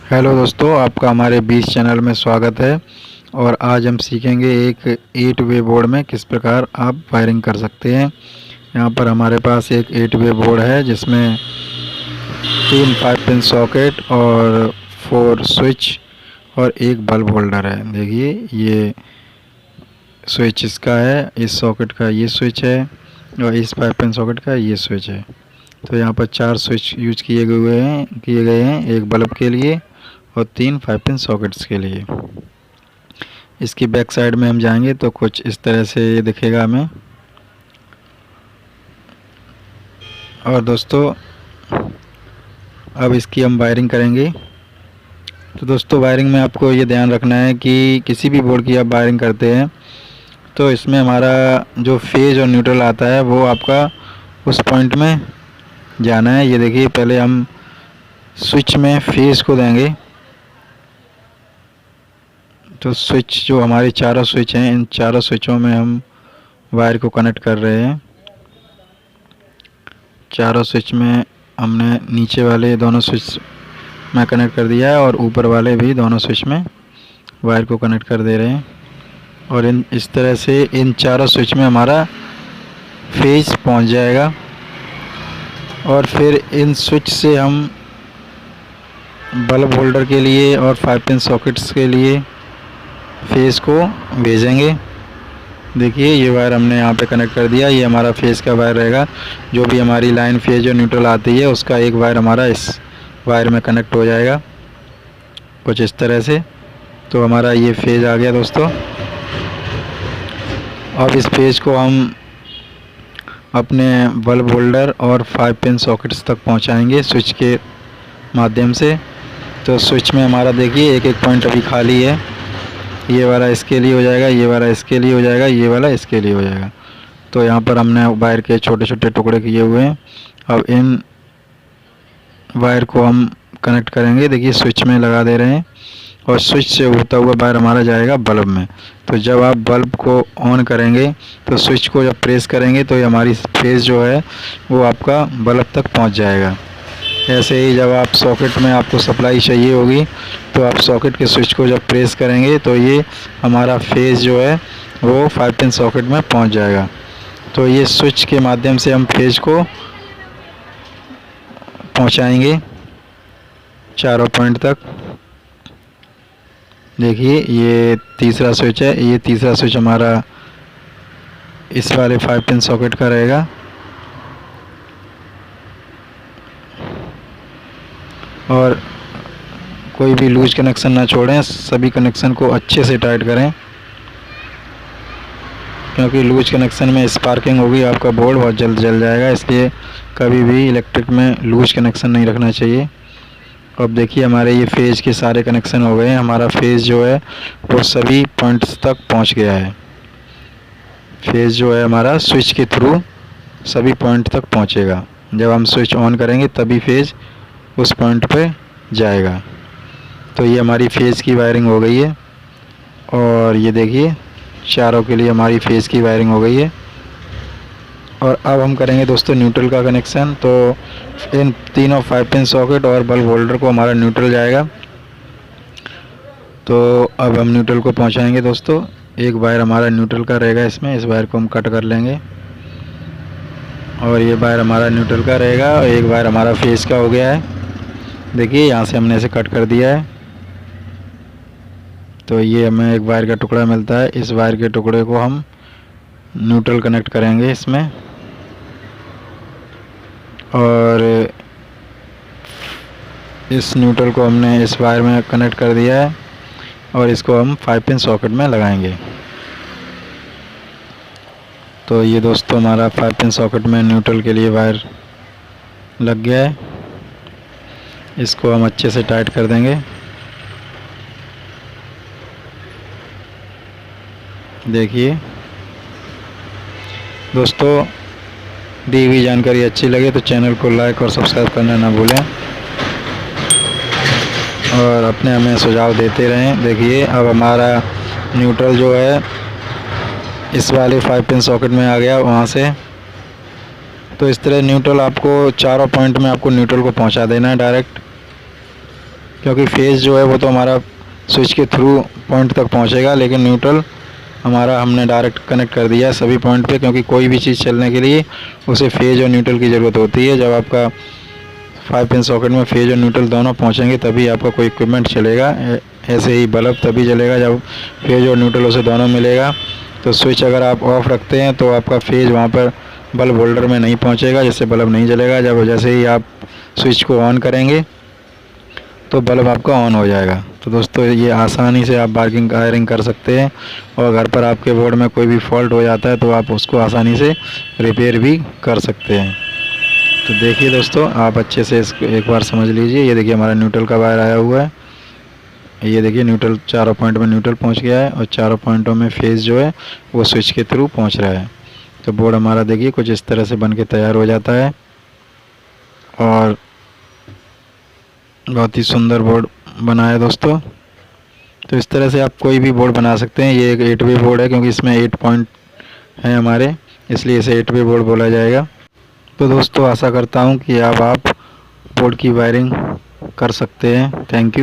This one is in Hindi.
हेलो दोस्तों, आपका हमारे 20 चैनल में स्वागत है। और आज हम सीखेंगे एक 8 वे बोर्ड में किस प्रकार आप वायरिंग कर सकते हैं। यहाँ पर हमारे पास एक 8 वे बोर्ड है जिसमें 3 5 पिन सॉकेट और 4 स्विच और एक बल्ब होल्डर है। देखिए, ये स्विच इसका है, इस सॉकेट का ये स्विच है और इस 5 पिन सॉकेट का ये स्विच है। तो यहाँ पर 4 स्विच यूज किए गए हैं एक बल्ब के लिए और 3 5 पिन सॉकेट्स के लिए। इसकी बैक साइड में हम जाएंगे तो कुछ इस तरह से ये दिखेगा हमें। और दोस्तों, अब इसकी हम वायरिंग करेंगे। तो दोस्तों, वायरिंग में आपको ये ध्यान रखना है कि किसी भी बोर्ड की आप वायरिंग करते हैं तो इसमें हमारा जो फेज और न्यूट्रल आता है वो आपका उस पॉइंट में जाना है। ये देखिए, पहले हम स्विच में फेज को देंगे। तो स्विच जो हमारे चारों स्विच हैं, इन चारों स्विचों में हम वायर को कनेक्ट कर रहे हैं। चारों स्विच में हमने नीचे वाले दोनों स्विच में कनेक्ट कर दिया है और ऊपर वाले भी दोनों स्विच में वायर को कनेक्ट कर दे रहे हैं। और इस तरह से इन चारों स्विच में हमारा फेज पहुंच जाएगा। और फिर इन स्विच से हम बल्ब होल्डर के लिए और 5 पिन सॉकेट्स के लिए फेज को भेजेंगे। देखिए, ये वायर हमने यहाँ पे कनेक्ट कर दिया। ये हमारा फेज का वायर रहेगा। जो भी हमारी लाइन फेज और न्यूट्रल आती है उसका एक वायर हमारा इस वायर में कनेक्ट हो जाएगा कुछ इस तरह से। तो हमारा ये फेज आ गया दोस्तों। अब इस फेज को हम अपने बल्ब होल्डर और 5 पिन सॉकेट्स तक पहुँचाएँगे स्विच के माध्यम से। तो स्विच में हमारा देखिए एक एक पॉइंट अभी खाली है। ये वाला इसके लिए हो जाएगा, ये वाला इसके लिए हो जाएगा, ये वाला इसके लिए हो जाएगा। तो यहाँ पर हमने वायर के छोटे छोटे टुकड़े किए हुए हैं। अब इन वायर को हम कनेक्ट करेंगे। देखिए, स्विच में लगा दे रहे हैं और स्विच से होता हुआ वायर हमारा जाएगा बल्ब में। तो जब आप बल्ब को ऑन करेंगे तो स्विच को जब प्रेस करेंगे तो ये हमारी फेज जो है वो आपका बल्ब तक पहुँच जाएगा। ऐसे ही जब आप सॉकेट में आपको सप्लाई चाहिए होगी तो आप सॉकेट के स्विच को जब प्रेस करेंगे तो ये हमारा फेज जो है वो 5 पिन सॉकेट में पहुंच जाएगा। तो ये स्विच के माध्यम से हम फेज को पहुंचाएंगे चारों पॉइंट तक। देखिए, ये तीसरा स्विच है। ये तीसरा स्विच हमारा इस वाले 5 पिन सॉकेट का रहेगा। और कोई भी लूज कनेक्शन ना छोड़ें, सभी कनेक्शन को अच्छे से टाइट करें, क्योंकि लूज कनेक्शन में स्पार्किंग होगी, आपका बोर्ड बहुत जल्द जल जाएगा। इसलिए कभी भी इलेक्ट्रिक में लूज कनेक्शन नहीं रखना चाहिए। अब देखिए, हमारे ये फेज के सारे कनेक्शन हो गए हैं। हमारा फेज जो है वो सभी पॉइंट्स तक पहुंच गया है। फेज जो है हमारा स्विच के थ्रू सभी पॉइंट तक पहुंचेगा। जब हम स्विच ऑन करेंगे तभी फेज उस पॉइंट पे जाएगा। तो ये हमारी फेज़ की वायरिंग हो गई है। और ये देखिए, चारों के लिए हमारी फेज़ की वायरिंग हो गई है। और अब हम करेंगे दोस्तों न्यूट्रल का कनेक्शन। तो इन तीनों 5 पिन सॉकेट और बल्ब होल्डर को हमारा न्यूट्रल जाएगा। तो अब हम न्यूट्रल को पहुंचाएंगे दोस्तों। एक वायर हमारा न्यूट्रल का रहेगा इसमें, इस वायर को हम कट कर लेंगे और ये वायर हमारा न्यूट्रल का रहेगा और एक वायर हमारा फेज़ का हो गया है। देखिए, यहाँ से हमने इसे कट कर दिया है। तो ये हमें एक वायर का टुकड़ा मिलता है। इस वायर के टुकड़े को हम न्यूट्रल कनेक्ट करेंगे इसमें। और इस न्यूट्रल को हमने इस वायर में कनेक्ट कर दिया है और इसको हम 5 पिन सॉकेट में लगाएंगे। तो ये दोस्तों, हमारा 5 पिन सॉकेट में न्यूट्रल के लिए वायर लग गया है। इसको हम अच्छे से टाइट कर देंगे। देखिए दोस्तों, दी हुई जानकारी अच्छी लगे तो चैनल को लाइक और सब्सक्राइब करना ना भूलें और अपने हमें सुझाव देते रहें। देखिए, अब हमारा न्यूट्रल जो है इस वाले 5 पिन सॉकेट में आ गया वहाँ से। तो इस तरह न्यूट्रल आपको चारों पॉइंट में आपको न्यूट्रल को पहुँचा देना है डायरेक्ट। क्योंकि फेज़ जो है वो तो हमारा स्विच के थ्रू पॉइंट तक पहुंचेगा, लेकिन न्यूट्रल हमारा हमने डायरेक्ट कनेक्ट कर दिया है सभी पॉइंट पे, क्योंकि कोई भी चीज़ चलने के लिए उसे फेज़ और न्यूट्रल की ज़रूरत होती है। जब आपका 5 पिन सॉकेट में फेज़ और न्यूट्रल दोनों पहुंचेंगे तभी आपका कोई इक्विपमेंट चलेगा। ऐसे ही बल्ब तभी जलेगा जब फेज़ और न्यूट्रल उसे दोनों मिलेगा। तो स्विच अगर आप ऑफ़ रखते हैं तो आपका फेज़ वहाँ पर बल्ब होल्डर में नहीं पहुँचेगा, जिससे बल्ब नहीं जलेगा। जब जैसे ही आप स्विच को ऑन करेंगे तो बल्ब आपका ऑन हो जाएगा। तो दोस्तों ये आसानी से आप बार्किंग वायरिंग कर सकते हैं, और घर पर आपके बोर्ड में कोई भी फॉल्ट हो जाता है तो आप उसको आसानी से रिपेयर भी कर सकते हैं। तो देखिए दोस्तों, आप अच्छे से इसको एक बार समझ लीजिए। ये देखिए हमारा न्यूट्रल का वायर आया हुआ है, ये देखिए न्यूट्रल चारों पॉइंट में न्यूट्रल पहुंच गया है, और चारों पॉइंटों में फेज़ जो है वो स्विच के थ्रू पहुंच रहा है। तो बोर्ड हमारा देखिए कुछ इस तरह से बन के तैयार हो जाता है, और बहुत ही सुंदर बोर्ड बना है दोस्तों। तो इस तरह से आप कोई भी बोर्ड बना सकते हैं। ये एक 8 वे बोर्ड है, क्योंकि इसमें 8 पॉइंट हैं हमारे, इसलिए इसे 8 वे बोर्ड बोला जाएगा। तो दोस्तों आशा करता हूँ कि अब आप बोर्ड की वायरिंग कर सकते हैं। Thank you.